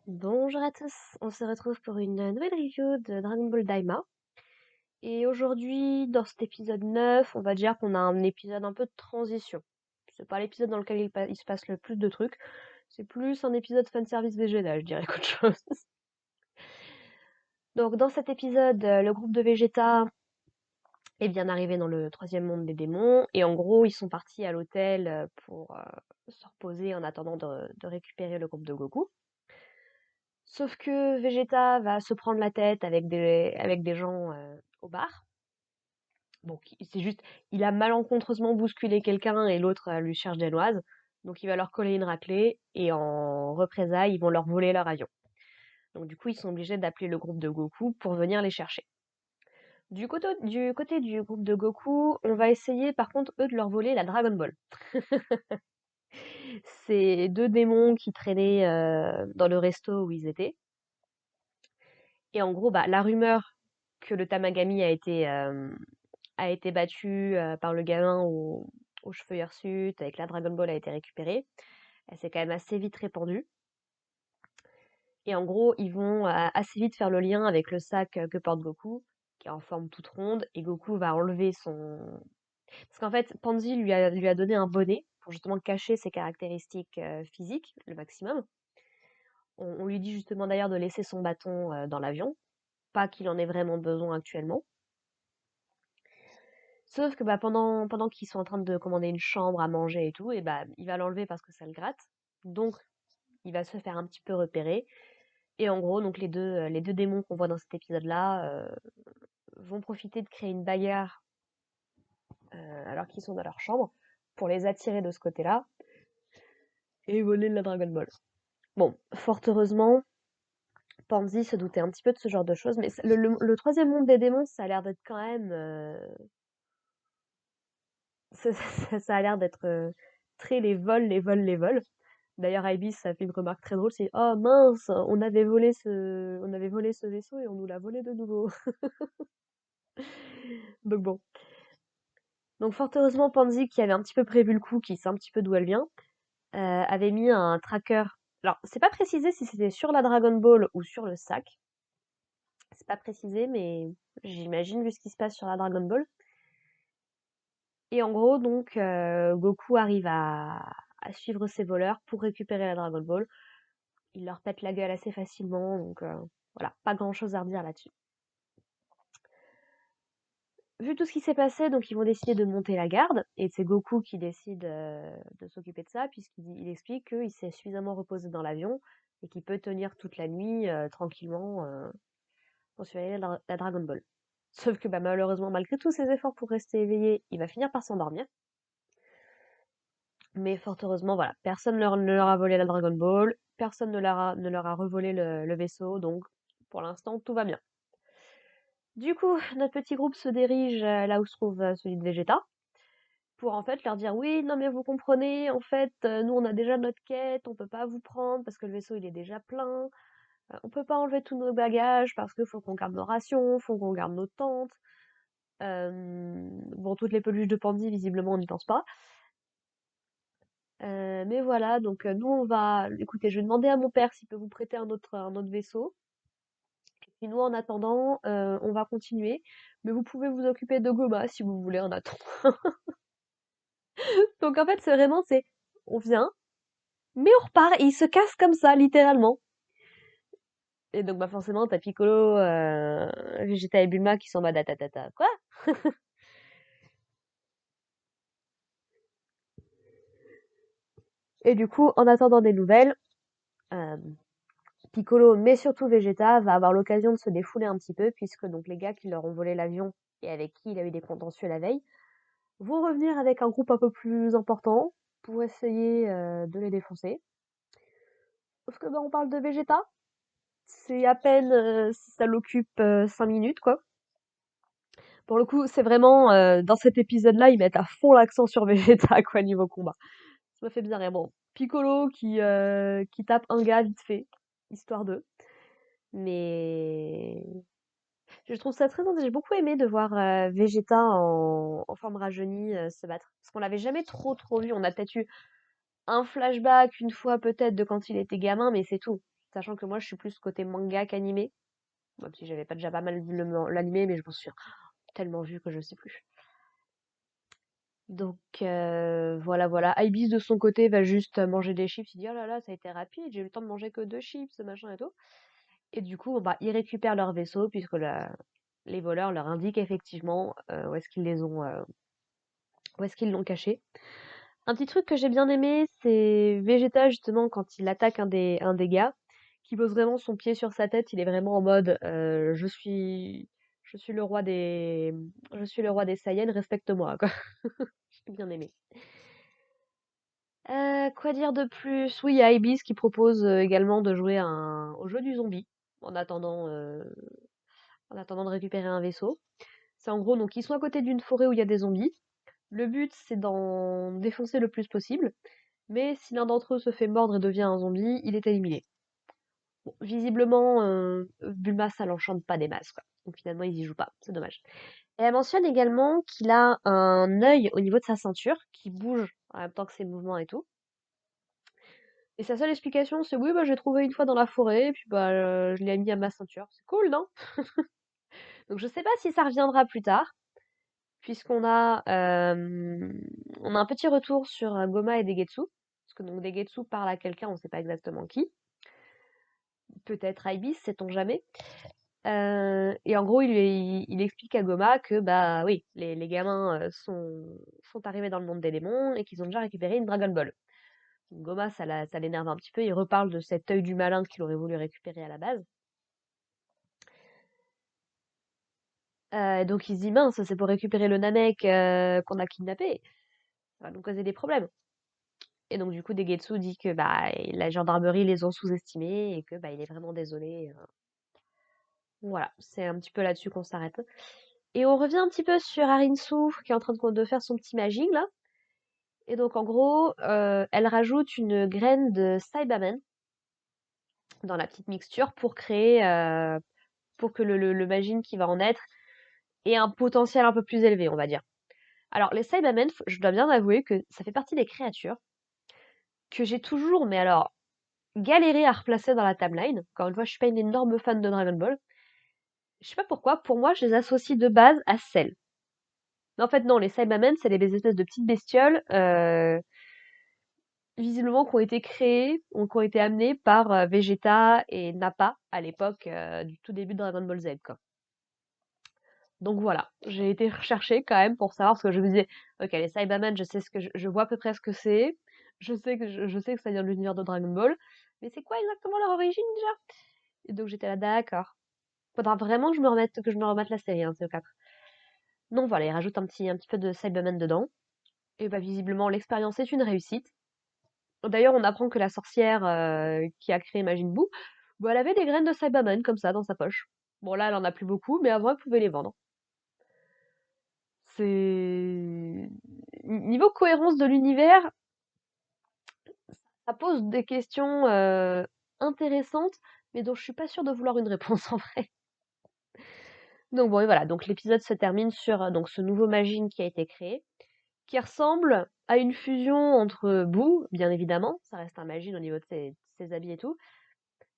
Bonjour à tous, on se retrouve pour une nouvelle review de Dragon Ball Daima. Et aujourd'hui, dans cet épisode 9, on va dire qu'on a un épisode un peu de transition. C'est pas l'épisode dans lequel il se passe le plus de trucs, c'est plus un épisode fanservice Vegeta, je dirais qu'autre chose. Donc dans cet épisode, le groupe de Vegeta est bien arrivé dans le troisième monde des démons, et en gros, ils sont partis à l'hôtel pour se reposer en attendant de récupérer le groupe de Goku. Sauf que Vegeta va se prendre la tête avec des gens au bar. Donc c'est juste, il a malencontreusement bousculé quelqu'un et l'autre lui cherche des noises. Donc il va leur coller une raclée et en représailles, ils vont leur voler leur avion. Donc du coup, ils sont obligés d'appeler le groupe de Goku pour venir les chercher. Du côté du groupe de Goku, on va essayer par contre eux de leur voler la Dragon Ball. C'est deux démons qui traînaient dans le resto où ils étaient. Et en gros, bah, la rumeur que le Tamagami a été battu par le gamin aux cheveux hirsutes et que la Dragon Ball a été récupérée, elle s'est quand même assez vite répandue. Et en gros, ils vont assez vite faire le lien avec le sac que porte Goku, qui est en forme toute ronde, et Goku va enlever son... Parce qu'en fait, Pansy lui a donné un bonnet pour justement cacher ses caractéristiques physiques, le maximum. On lui dit justement d'ailleurs de laisser son bâton dans l'avion, pas qu'il en ait vraiment besoin actuellement. Sauf que bah, pendant qu'ils sont en train de commander une chambre à manger et tout, et bah, il va l'enlever parce que ça le gratte. Donc, il va se faire un petit peu repérer. Et en gros, donc les deux démons qu'on voit dans cet épisode-là vont profiter de créer une bagarre alors qu'ils sont dans leur chambre pour les attirer de ce côté-là et voler la Dragon Ball. Bon, fort heureusement, Pansy se doutait un petit peu de ce genre de choses, mais le troisième monde des démons, ça a l'air d'être quand même... ça a l'air d'être très les vols, les vols, les vols. D'ailleurs, Ibis a fait une remarque très drôle, c'est «Oh mince, on avait volé ce vaisseau et on nous l'a volé de nouveau». Donc bon. Donc fort heureusement, Pansy, qui avait un petit peu prévu le coup, qui sait un petit peu d'où elle vient, avait mis un tracker. Alors, c'est pas précisé si c'était sur la Dragon Ball ou sur le sac. C'est pas précisé, mais j'imagine vu ce qui se passe sur la Dragon Ball. Et en gros, donc, Goku arrive à suivre ses voleurs pour récupérer la Dragon Ball. Il leur pète la gueule assez facilement, donc voilà, pas grand chose à redire là-dessus. Vu tout ce qui s'est passé, donc ils vont décider de monter la garde, et c'est Goku qui décide de s'occuper de ça, puisqu'il explique qu'il s'est suffisamment reposé dans l'avion et qu'il peut tenir toute la nuit tranquillement pour surveiller la Dragon Ball. Sauf que bah, malheureusement, malgré tous ses efforts pour rester éveillé, il va finir par s'endormir. Mais fort heureusement, voilà, personne ne leur a volé la Dragon Ball, personne ne leur a revolé le vaisseau, donc pour l'instant tout va bien. Du coup, notre petit groupe se dirige là où se trouve celui de Vegeta, pour en fait leur dire oui, non mais vous comprenez, en fait, nous on a déjà notre quête, on peut pas vous prendre parce que le vaisseau il est déjà plein, on peut pas enlever tous nos bagages parce qu'il faut qu'on garde nos rations, faut qu'on garde nos tentes. Bon, toutes les peluches de Pandy, visiblement, on n'y pense pas. Mais voilà, donc nous on va... Écoutez, je vais demander à mon père s'il peut vous prêter un autre vaisseau. Et puis nous, en attendant, on va continuer. Mais vous pouvez vous occuper de Goma si vous voulez en attendant. Donc en fait, c'est vraiment, c'est... On vient, mais on repart et il se casse comme ça, littéralement. Et donc bah forcément, t'as Piccolo, Vegeta et Bulma qui sont en mode «Atatata, quoi?» Et du coup, en attendant des nouvelles, euh, Piccolo, mais surtout Vegeta, va avoir l'occasion de se défouler un petit peu, puisque donc les gars qui leur ont volé l'avion et avec qui il a eu des contentieux la veille, vont revenir avec un groupe un peu plus important pour essayer de les défoncer. Sauf que bah, on parle de Vegeta, c'est à peine si ça l'occupe 5 minutes quoi. Pour le coup, c'est vraiment dans cet épisode-là, ils mettent à fond l'accent sur Vegeta quoi niveau combat. Ça m'a fait bien rire. Bon, Piccolo qui tape un gars vite fait, histoire d'eux. Mais je trouve ça très intéressant. J'ai beaucoup aimé de voir Vegeta en forme rajeunie se battre. Parce qu'on l'avait jamais trop vu. On a peut-être eu un flashback une fois peut-être de quand il était gamin, mais c'est tout. sachant que moi je suis plus côté manga qu'animé, même si j'avais pas déjà pas mal vu l'animé, mais je m'en suis tellement vu que je sais plus. Donc voilà, voilà. Ibis de son côté va juste manger des chips, il dit oh là là, ça a été rapide, j'ai eu le temps de manger que 2 chips, machin et tout. Et du coup, bah, ils récupèrent leur vaisseau puisque les voleurs leur indiquent effectivement où est-ce qu'ils les ont, où est-ce qu'ils l'ont caché. Un petit truc que j'ai bien aimé, c'est Vegeta justement quand il attaque un des gars, qui pose vraiment son pied sur sa tête, il est vraiment en mode je suis le roi des Saiyans, respecte-moi quoi. J'ai bien aimé. Quoi dire de plus? Oui, il y a Ibis qui propose également de jouer au jeu du zombie en attendant, euh, en attendant de récupérer un vaisseau. C'est en gros, donc ils sont à côté d'une forêt où il y a des zombies. Le but, c'est d'en défoncer le plus possible. Mais si l'un d'entre eux se fait mordre et devient un zombie, il est éliminé. Bon, visiblement, Bulma, ça l'enchante pas des masses, quoi. Donc finalement, ils y jouent pas. C'est dommage. Et elle mentionne également qu'il a un œil au niveau de sa ceinture qui bouge en même temps que ses mouvements et tout. Et sa seule explication, c'est oui, bah, j'ai trouvé une fois dans la forêt, et puis bah, je l'ai mis à ma ceinture. C'est cool, non? Donc je sais pas si ça reviendra plus tard, puisqu'on a un petit retour sur Goma et Degetsu. Parce que donc Degetsu parle à quelqu'un, on sait pas exactement qui. Peut-être Ibis, sait-on jamais. Et en gros, il explique à Goma que bah oui, les gamins sont arrivés dans le monde des démons et qu'ils ont déjà récupéré une Dragon Ball. Goma, ça l'énerve un petit peu. Il reparle de cet œil du malin qu'il aurait voulu récupérer à la base. Donc il se dit mince, c'est pour récupérer le Namek qu'on a kidnappé. Ça va nous causer des problèmes. Et donc du coup, Degetsu dit que bah la gendarmerie les ont sous-estimés et que bah il est vraiment désolé. Voilà, c'est un petit peu là-dessus qu'on s'arrête. Et on revient un petit peu sur Arinsu qui est en train de faire son petit magic là. Et donc en gros, elle rajoute une graine de Saibamen dans la petite mixture pour créer, pour que le Majin qui va en naître ait un potentiel un peu plus élevé, on va dire. Alors les Saibamen, je dois bien avouer que ça fait partie des créatures que j'ai toujours, mais alors, galéré à replacer dans la timeline. Encore une fois, je suis pas une énorme fan de Dragon Ball. Je sais pas pourquoi, pour moi, je les associe de base à Cell. Mais en fait, non, les Saibamen, c'est des espèces de petites bestioles, visiblement, qui ont été créées, ou qui ont été amenées par Vegeta et Nappa à l'époque du tout début de Dragon Ball Z, quoi. Donc voilà, j'ai été rechercher quand même pour savoir, parce que je me disais, ok, les Saibamen, je sais je vois à peu près ce que c'est, je sais que ça vient de l'univers de Dragon Ball, mais c'est quoi exactement leur origine déjà? Et donc j'étais là, d'accord. Faudra vraiment que je me remette la série, hein, CO4. Donc voilà, ils rajoutent un petit peu de Cyberman dedans. Et bah visiblement l'expérience est une réussite. D'ailleurs, on apprend que la sorcière qui a créé Majin Buu, bah, elle avait des graines de Cyberman comme ça dans sa poche. Bon là, elle en a plus beaucoup, mais avant elle pouvait les vendre. C'est niveau cohérence de l'univers, ça pose des questions intéressantes, mais dont je suis pas sûre de vouloir une réponse en vrai. Donc bon, et voilà, donc l'épisode se termine sur donc ce nouveau Majin qui a été créé, qui ressemble à une fusion entre Boo, bien évidemment, ça reste un Majin au niveau de ses habits et tout,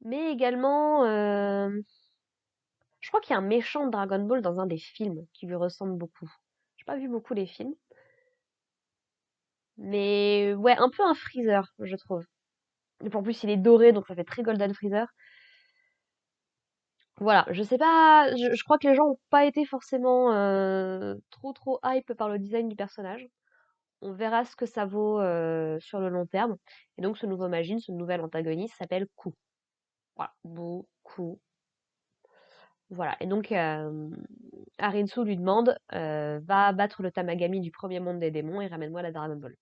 mais également, je crois qu'il y a un méchant de Dragon Ball dans un des films qui lui ressemble beaucoup. J'ai pas vu beaucoup les films, mais ouais, un peu un Freezer, je trouve. Et puis en plus, il est doré, donc ça fait très Golden Freezer. Voilà, je sais pas, je crois que les gens ont pas été forcément trop hype par le design du personnage. On verra ce que ça vaut sur le long terme. Et donc ce nouveau Majin, ce nouvel antagoniste s'appelle Ku. Voilà, beaucoup. Voilà, et donc Arinsu lui demande va battre le Tamagami du premier monde des démons et ramène-moi la Dragon Ball.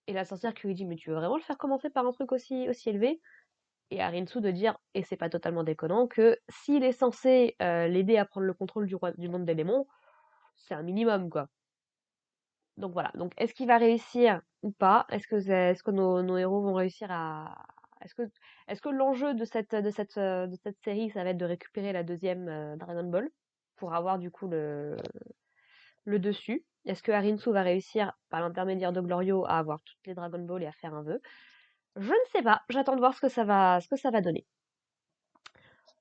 Et la sorcière qui lui dit mais tu veux vraiment le faire commencer par un truc aussi élevé? Et Arinsu de dire, et c'est pas totalement déconnant, que s'il est censé l'aider à prendre le contrôle du monde des démons, c'est un minimum quoi. Donc voilà. Donc est-ce qu'il va réussir ou pas? Est-ce que nos héros vont réussir à est-ce que est-ce que l'enjeu de cette série, ça va être de récupérer la deuxième Dragon Ball pour avoir du coup le dessus? Est-ce que Arinsu va réussir par l'intermédiaire de Glorio à avoir toutes les Dragon Ball et à faire un vœu? Je ne sais pas, j'attends de voir ce que ça va donner.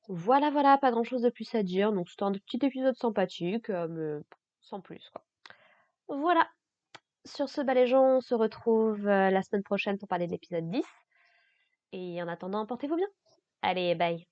Voilà, voilà, pas grand-chose de plus à dire, donc c'était un petit épisode sympathique, mais sans plus, quoi. Voilà, sur ce, bah, les gens, on se retrouve la semaine prochaine pour parler de l'épisode 10. Et en attendant, portez-vous bien. Allez, bye.